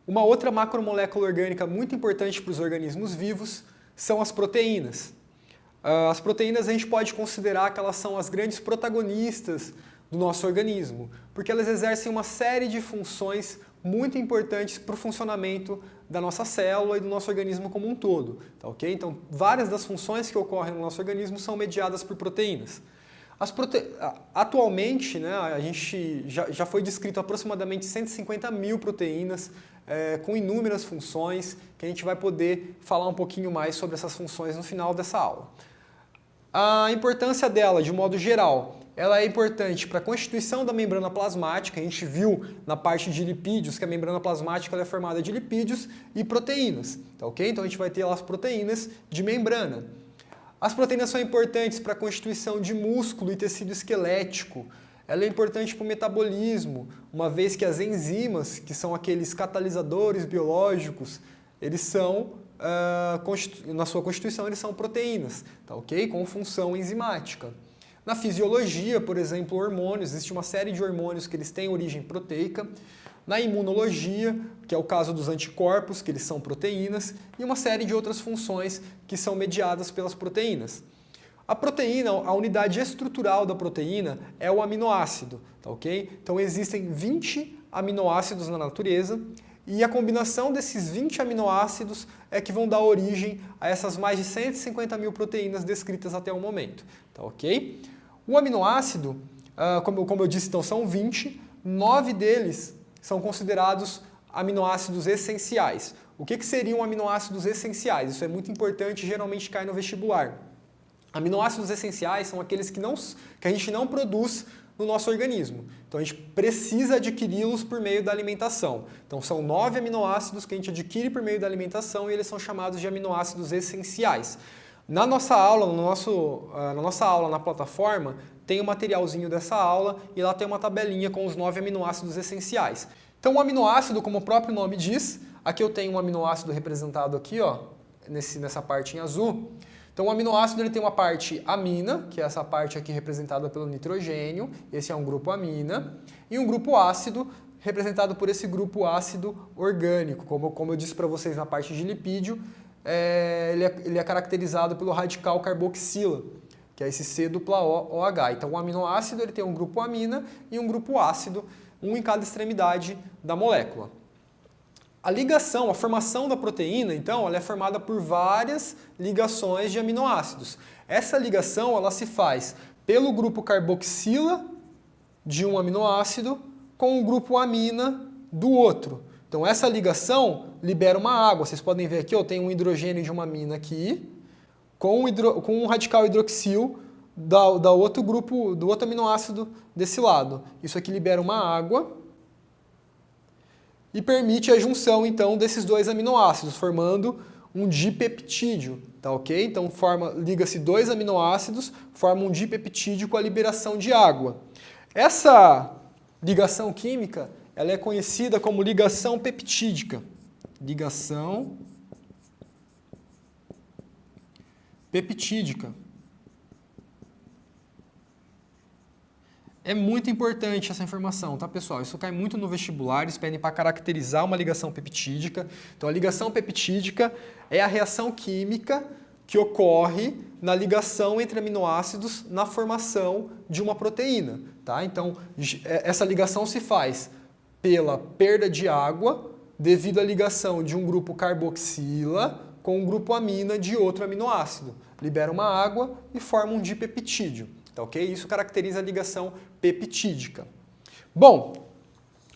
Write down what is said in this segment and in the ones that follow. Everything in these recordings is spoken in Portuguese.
Uma outra macromolécula orgânica muito importante para os organismos vivos são as proteínas. As proteínas a gente pode considerar que elas são as grandes protagonistas do nosso organismo, porque elas exercem uma série de funções muito importantes para o funcionamento da nossa célula e do nosso organismo como um todo. Tá, ok? Então, várias das funções que ocorrem no nosso organismo são mediadas por proteínas. Atualmente, né, a gente já foi descrito aproximadamente 150 mil proteínas com inúmeras funções, que a gente vai poder falar um pouquinho mais sobre essas funções no final dessa aula. A importância dela, de modo geral, ela é importante para a constituição da membrana plasmática. A gente viu na parte de lipídios que a membrana plasmática ela é formada de lipídios e proteínas. Tá, ok? Então a gente vai ter lá as proteínas de membrana. As proteínas são importantes para a constituição de músculo e tecido esquelético. Ela é importante para o metabolismo, uma vez que as enzimas, que são aqueles catalisadores biológicos, eles são, na sua constituição, eles são proteínas, tá, ok? Com função enzimática. Na fisiologia, por exemplo, hormônios, existe uma série de hormônios que eles têm origem proteica. Na imunologia, que é o caso dos anticorpos, que eles são proteínas, e uma série de outras funções que são mediadas pelas proteínas. A proteína, a unidade estrutural da proteína é o aminoácido, tá, ok? Então existem 20 aminoácidos na natureza e a combinação desses 20 aminoácidos é que vão dar origem a essas mais de 150 mil proteínas descritas até o momento, tá, ok? O aminoácido, como eu disse, então são 20, 9 deles são considerados aminoácidos essenciais. O que seriam aminoácidos essenciais? Isso é muito importante e geralmente cai no vestibular. Aminoácidos essenciais são aqueles que a gente não produz no nosso organismo. Então a gente precisa adquiri-los por meio da alimentação. Então são 9 aminoácidos que a gente adquire por meio da alimentação e eles são chamados de aminoácidos essenciais. Na nossa aula, na nossa aula na plataforma, tem um materialzinho dessa aula e lá tem uma tabelinha com os 9 aminoácidos essenciais. Então o aminoácido, como o próprio nome diz, aqui eu tenho um aminoácido representado aqui, ó, nessa parte em azul. Então o aminoácido ele tem uma parte amina, que é essa parte aqui representada pelo nitrogênio, esse é um grupo amina, e um grupo ácido, representado por esse grupo ácido orgânico. Como eu disse para vocês na parte de lipídio, ele é caracterizado pelo radical carboxila, que é esse C-OH. Então o aminoácido ele tem um grupo amina e um grupo ácido, um em cada extremidade da molécula. A ligação, a formação da proteína, então, ela é formada por várias ligações de aminoácidos. Essa ligação ela se faz pelo grupo carboxila de um aminoácido com o grupo amina do outro. Então essa ligação libera uma água. Vocês podem ver aqui, eu tenho um hidrogênio de uma amina aqui, com um radical hidroxil da outro grupo, do outro aminoácido desse lado. Isso aqui libera uma água e permite a junção, então, desses dois aminoácidos, formando um dipeptídeo, tá ok? Então, liga-se dois aminoácidos, forma um dipeptídeo com a liberação de água. Essa ligação química, ela é conhecida como ligação peptídica. Ligação peptídica. É muito importante essa informação, tá, pessoal? Isso cai muito no vestibular, eles pedem para caracterizar uma ligação peptídica. Então, a ligação peptídica é a reação química que ocorre na ligação entre aminoácidos na formação de uma proteína, tá? Então, essa ligação se faz pela perda de água devido à ligação de um grupo carboxila com um grupo amina de outro aminoácido. Libera uma água e forma um dipeptídeo. Tá, ok? Isso caracteriza a ligação peptídica. Bom,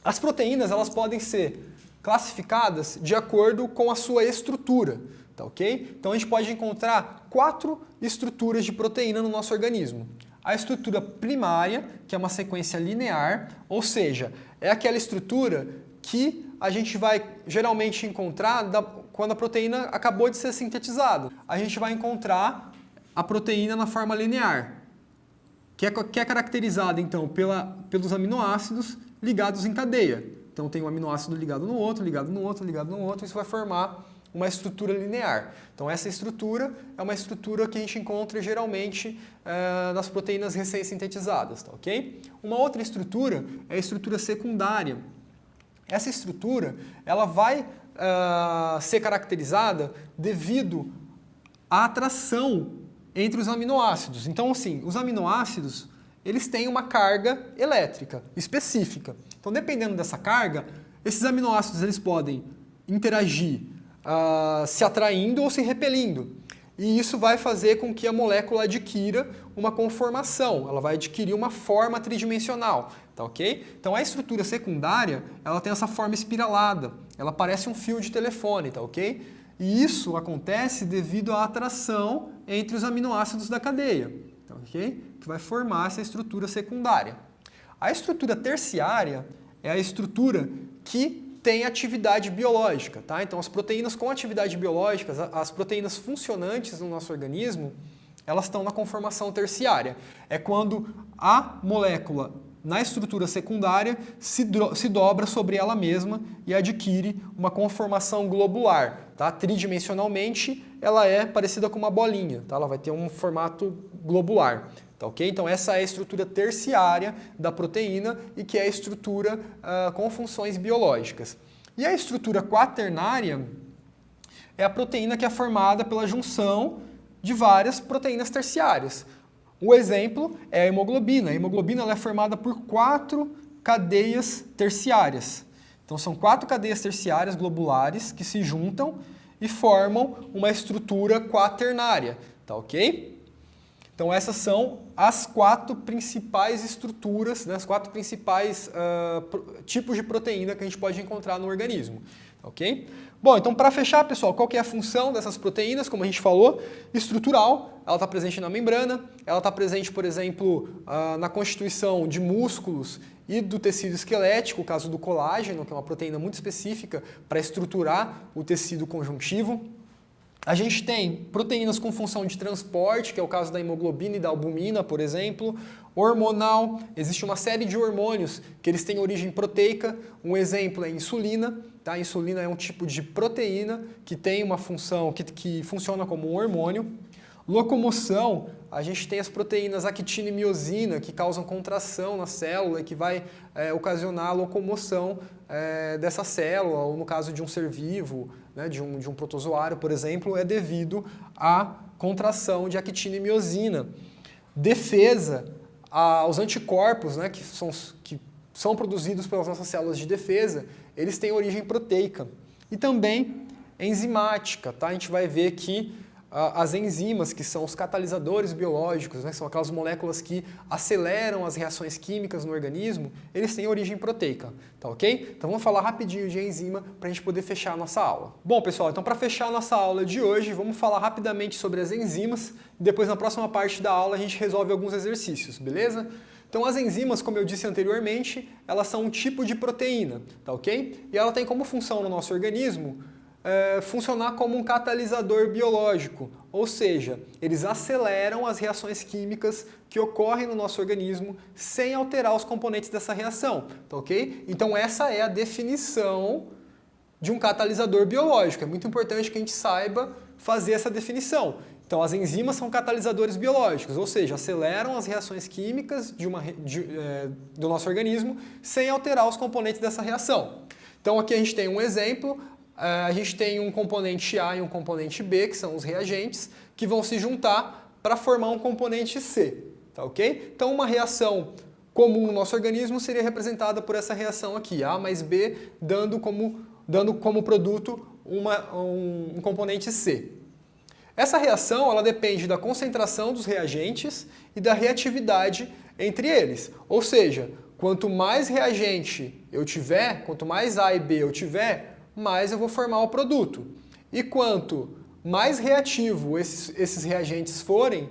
as proteínas elas podem ser classificadas de acordo com a sua estrutura. Tá, ok? Então a gente pode encontrar 4 estruturas de proteína no nosso organismo. A estrutura primária, que é uma sequência linear, ou seja, é aquela estrutura que a gente vai geralmente encontrar quando a proteína acabou de ser sintetizada. A gente vai encontrar a proteína na forma linear, que é caracterizada, então, pelos aminoácidos ligados em cadeia. Então, tem um aminoácido ligado no outro, ligado no outro, ligado no outro, isso vai formar uma estrutura linear. Então, essa estrutura é uma estrutura que a gente encontra, geralmente, nas proteínas recém-sintetizadas, tá, ok? Uma outra estrutura é a estrutura secundária. Essa estrutura ela vai ser caracterizada devido à atração entre os aminoácidos. Então, assim, os aminoácidos eles têm uma carga elétrica específica. Então, dependendo dessa carga, esses aminoácidos eles podem interagir se atraindo ou se repelindo. E isso vai fazer com que a molécula adquira uma conformação, ela vai adquirir uma forma tridimensional, tá ok? Então a estrutura secundária, ela tem essa forma espiralada, ela parece um fio de telefone, tá ok? E isso acontece devido à atração entre os aminoácidos da cadeia, tá ok? Que vai formar essa estrutura secundária. A estrutura terciária é a estrutura que tem atividade biológica, tá? Então as proteínas com atividade biológica, as proteínas funcionantes no nosso organismo, elas estão na conformação terciária. É quando a molécula na estrutura secundária se dobra sobre ela mesma e adquire uma conformação globular, tá? Tridimensionalmente ela é parecida com uma bolinha, tá? Ela vai ter um formato globular. Tá, ok? Então essa é a estrutura terciária da proteína e que é a estrutura com funções biológicas. E a estrutura quaternária é a proteína que é formada pela junção de várias proteínas terciárias. O exemplo é a hemoglobina. A hemoglobina ela é formada por 4 cadeias terciárias. Então são 4 cadeias terciárias globulares que se juntam e formam uma estrutura quaternária. Tá, ok? Então essas são as 4 principais estruturas, né, as 4 principais tipos de proteína que a gente pode encontrar no organismo. Ok? Bom, então para fechar, pessoal, qual que é a função dessas proteínas? Como a gente falou, estrutural, ela está presente na membrana, ela está presente, por exemplo, na constituição de músculos e do tecido esquelético, o caso do colágeno, que é uma proteína muito específica para estruturar o tecido conjuntivo. A gente tem proteínas com função de transporte, que é o caso da hemoglobina e da albumina, por exemplo. Hormonal, existe uma série de hormônios que eles têm origem proteica. Um exemplo é a insulina. Tá? A insulina é um tipo de proteína que tem uma função, que funciona como um hormônio. Locomoção, a gente tem as proteínas actina e miosina, que causam contração na célula e que vai ocasionar a locomoção dessa célula, ou no caso de um ser vivo, né, de um protozoário, por exemplo, é devido à contração de actina e miosina. Defesa, os anticorpos, né, que são produzidos pelas nossas células de defesa, eles têm origem proteica. E também enzimática, tá? A gente vai ver que as enzimas, que são os catalisadores biológicos, né, são aquelas moléculas que aceleram as reações químicas no organismo, eles têm origem proteica, tá ok? Então vamos falar rapidinho de enzima para a gente poder fechar a nossa aula. Bom, pessoal, então para fechar a nossa aula de hoje, vamos falar rapidamente sobre as enzimas e depois na próxima parte da aula a gente resolve alguns exercícios, beleza? Então as enzimas, como eu disse anteriormente, elas são um tipo de proteína, tá ok? E ela tem como função no nosso organismo funcionar como um catalisador biológico, ou seja, eles aceleram as reações químicas que ocorrem no nosso organismo sem alterar os componentes dessa reação, tá ok? Então essa é a definição de um catalisador biológico. É muito importante que a gente saiba fazer essa definição. Então as enzimas são catalisadores biológicos, ou seja, aceleram as reações químicas do nosso organismo sem alterar os componentes dessa reação. Então aqui a gente tem um exemplo. A gente tem um componente A e um componente B, que são os reagentes, que vão se juntar para formar um componente C, tá ok? Então uma reação comum no nosso organismo seria representada por essa reação aqui, A mais B, dando como produto um componente C. Essa reação ela depende da concentração dos reagentes e da reatividade entre eles, ou seja, quanto mais reagente eu tiver, quanto mais A e B eu tiver, mais eu vou formar o produto. E quanto mais reativo esses reagentes forem,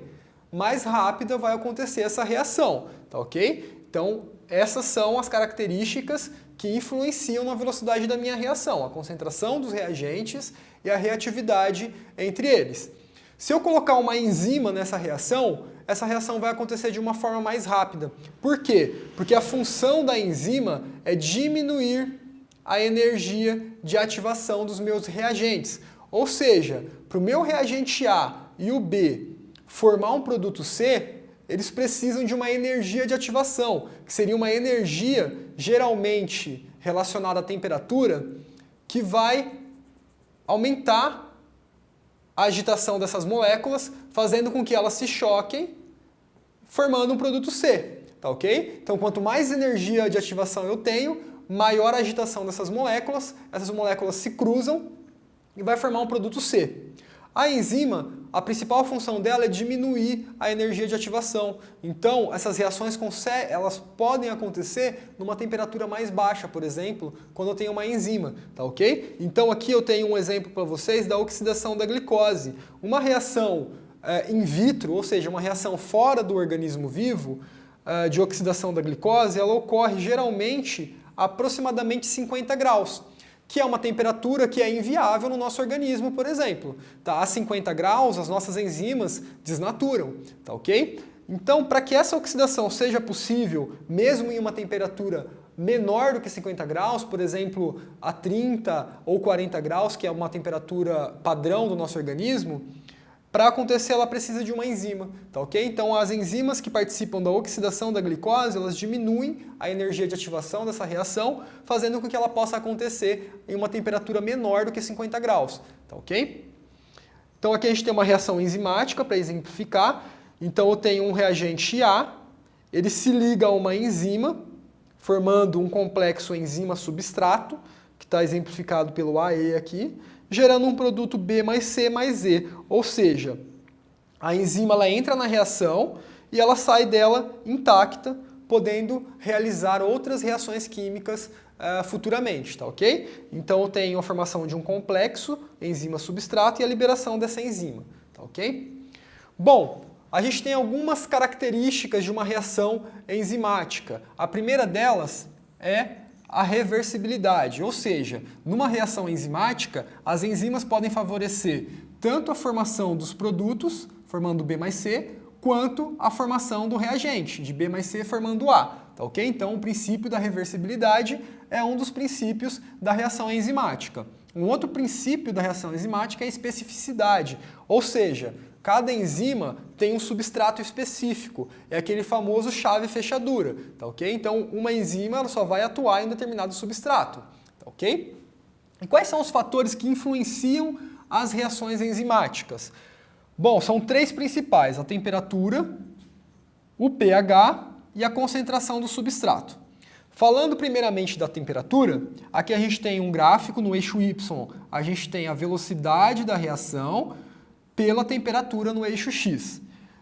mais rápida vai acontecer essa reação, tá ok? Então, essas são as características que influenciam na velocidade da minha reação, a concentração dos reagentes e a reatividade entre eles. Se eu colocar uma enzima nessa reação, essa reação vai acontecer de uma forma mais rápida. Por quê? Porque a função da enzima é diminuir a energia de ativação dos meus reagentes. Ou seja, para o meu reagente A e o B formar um produto C, eles precisam de uma energia de ativação, que seria uma energia geralmente relacionada à temperatura que vai aumentar a agitação dessas moléculas, fazendo com que elas se choquem, formando um produto C, tá ok? Então, quanto mais energia de ativação eu tenho, maior a agitação dessas moléculas, essas moléculas se cruzam e vai formar um produto C. A enzima, a principal função dela é diminuir a energia de ativação. Então, essas reações elas podem acontecer numa temperatura mais baixa, por exemplo, quando eu tenho uma enzima, tá ok? Então, aqui eu tenho um exemplo para vocês da oxidação da glicose. Uma reação in vitro, ou seja, uma reação fora do organismo vivo, de oxidação da glicose, ela ocorre geralmente a aproximadamente 50 graus. Que é uma temperatura que é inviável no nosso organismo, por exemplo. Tá? A 50 graus, as nossas enzimas desnaturam, tá ok? Então, para que essa oxidação seja possível, mesmo em uma temperatura menor do que 50 graus, por exemplo, a 30 ou 40 graus, que é uma temperatura padrão do nosso organismo, para acontecer ela precisa de uma enzima, tá ok? Então as enzimas que participam da oxidação da glicose, elas diminuem a energia de ativação dessa reação, fazendo com que ela possa acontecer em uma temperatura menor do que 50 graus, tá ok? Então aqui a gente tem uma reação enzimática para exemplificar. Então eu tenho um reagente A, ele se liga a uma enzima, formando um complexo enzima-substrato, que está exemplificado pelo AE aqui, gerando um produto B mais C mais E, ou seja, a enzima ela entra na reação e ela sai dela intacta, podendo realizar outras reações químicas futuramente, tá ok? Então eu tenho a formação de um complexo, enzima-substrato, e a liberação dessa enzima, tá ok? Bom, a gente tem algumas características de uma reação enzimática. A primeira delas é a reversibilidade, ou seja, numa reação enzimática, as enzimas podem favorecer tanto a formação dos produtos, formando B mais C, quanto a formação do reagente, de B mais C formando A, tá ok? Então, o princípio da reversibilidade é um dos princípios da reação enzimática. Um outro princípio da reação enzimática é a especificidade, ou seja, cada enzima tem um substrato específico, é aquele famoso chave-fechadura, tá ok? Então, uma enzima ela só vai atuar em um determinado substrato, tá ok? E quais são os fatores que influenciam as reações enzimáticas? Bom, são três principais: a temperatura, o pH e a concentração do substrato. Falando primeiramente da temperatura, aqui a gente tem um gráfico no eixo Y, a gente tem a velocidade da reação pela temperatura no eixo X.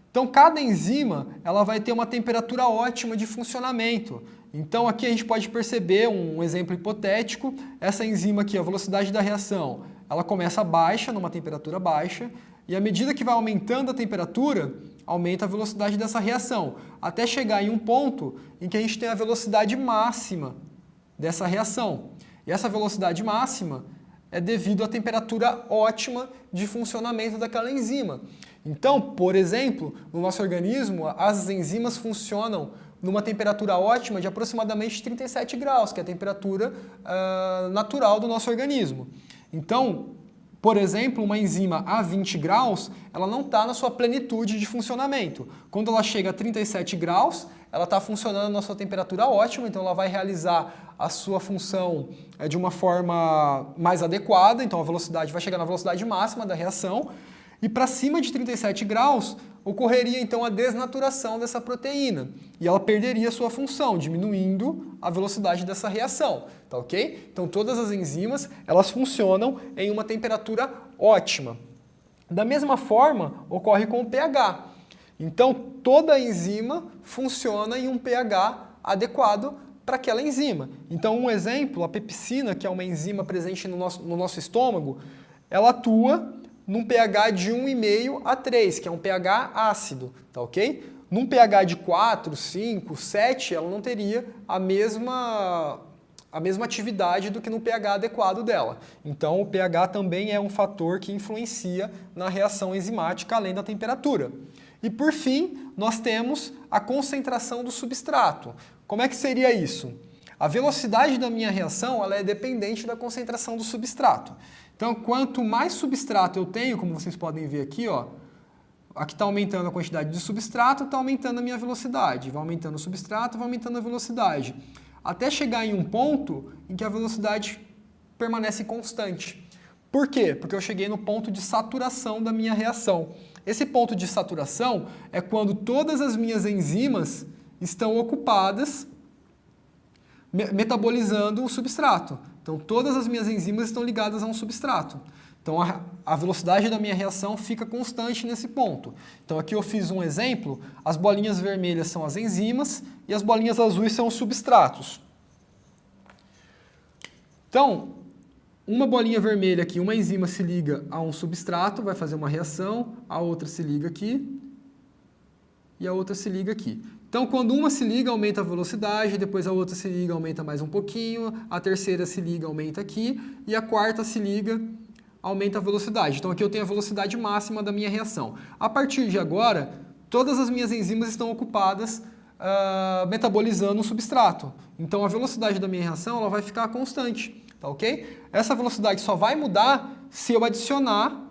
Então, cada enzima ela vai ter uma temperatura ótima de funcionamento. Então, aqui a gente pode perceber um exemplo hipotético. Essa enzima aqui, a velocidade da reação, ela começa baixa, numa temperatura baixa, e à medida que vai aumentando a temperatura, aumenta a velocidade dessa reação, até chegar em um ponto em que a gente tem a velocidade máxima dessa reação. E essa velocidade máxima é devido à temperatura ótima de funcionamento daquela enzima. Então, por exemplo, no nosso organismo, as enzimas funcionam numa temperatura ótima de aproximadamente 37 graus, que é a temperatura natural do nosso organismo. Então, por exemplo, uma enzima a 20 graus, ela não está na sua plenitude de funcionamento. Quando ela chega a 37 graus, ela está funcionando na sua temperatura ótima, então ela vai realizar a sua função de uma forma mais adequada, então a velocidade vai chegar na velocidade máxima da reação, e para cima de 37 graus ocorreria então a desnaturação dessa proteína, e ela perderia sua função, diminuindo a velocidade dessa reação, tá ok? Então todas as enzimas, elas funcionam em uma temperatura ótima. Da mesma forma, ocorre com o pH. Então toda enzima funciona em um pH adequado para aquela enzima. Então um exemplo, a pepsina, que é uma enzima presente no nosso estômago, ela atua num pH de 1,5 a 3, que é um pH ácido, tá ok? Num pH de 4, 5, 7, ela não teria a mesma atividade do que no pH adequado dela. Então o pH também é um fator que influencia na reação enzimática, além da temperatura. E por fim, nós temos a concentração do substrato. Como é que seria isso? A velocidade da minha reação ela é dependente da concentração do substrato. Então, quanto mais substrato eu tenho, como vocês podem ver aqui, ó, aqui está aumentando a quantidade de substrato, está aumentando a minha velocidade. Vai aumentando o substrato, vai aumentando a velocidade. até chegar em um ponto em que a velocidade permanece constante. Por quê? Porque eu cheguei no ponto de saturação da minha reação. Esse ponto de saturação é quando todas as minhas enzimas estão ocupadas metabolizando o substrato. Então, todas as minhas enzimas estão ligadas a um substrato. Então, a velocidade da minha reação fica constante nesse ponto. Então, aqui eu fiz um exemplo. As bolinhas vermelhas são as enzimas e as bolinhas azuis são os substratos. Então, uma bolinha vermelha aqui, uma enzima se liga a um substrato, vai fazer uma reação, a outra se liga aqui e a outra se liga aqui. Então, quando uma se liga, aumenta a velocidade, depois a outra se liga, aumenta mais um pouquinho, a terceira se liga, aumenta aqui, e a quarta se liga, aumenta a velocidade. Então, aqui eu tenho a velocidade máxima da minha reação. A partir de agora, todas as minhas enzimas estão ocupadas metabolizando o substrato. Então, a velocidade da minha reação ela vai ficar constante, tá ok? Essa velocidade só vai mudar se eu adicionar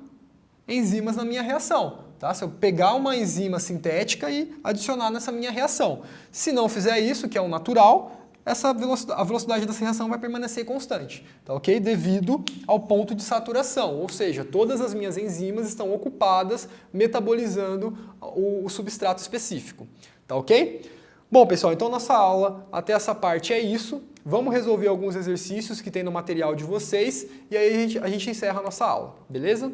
enzimas na minha reação. Tá? Se eu pegar uma enzima sintética e adicionar nessa minha reação. Se não fizer isso, que é o natural, a velocidade dessa reação vai permanecer constante, tá ok? Devido ao ponto de saturação, ou seja, todas as minhas enzimas estão ocupadas metabolizando o substrato específico, tá ok? Bom, pessoal, então nossa aula até essa parte é isso. Vamos resolver alguns exercícios que tem no material de vocês e aí a gente encerra a nossa aula, beleza?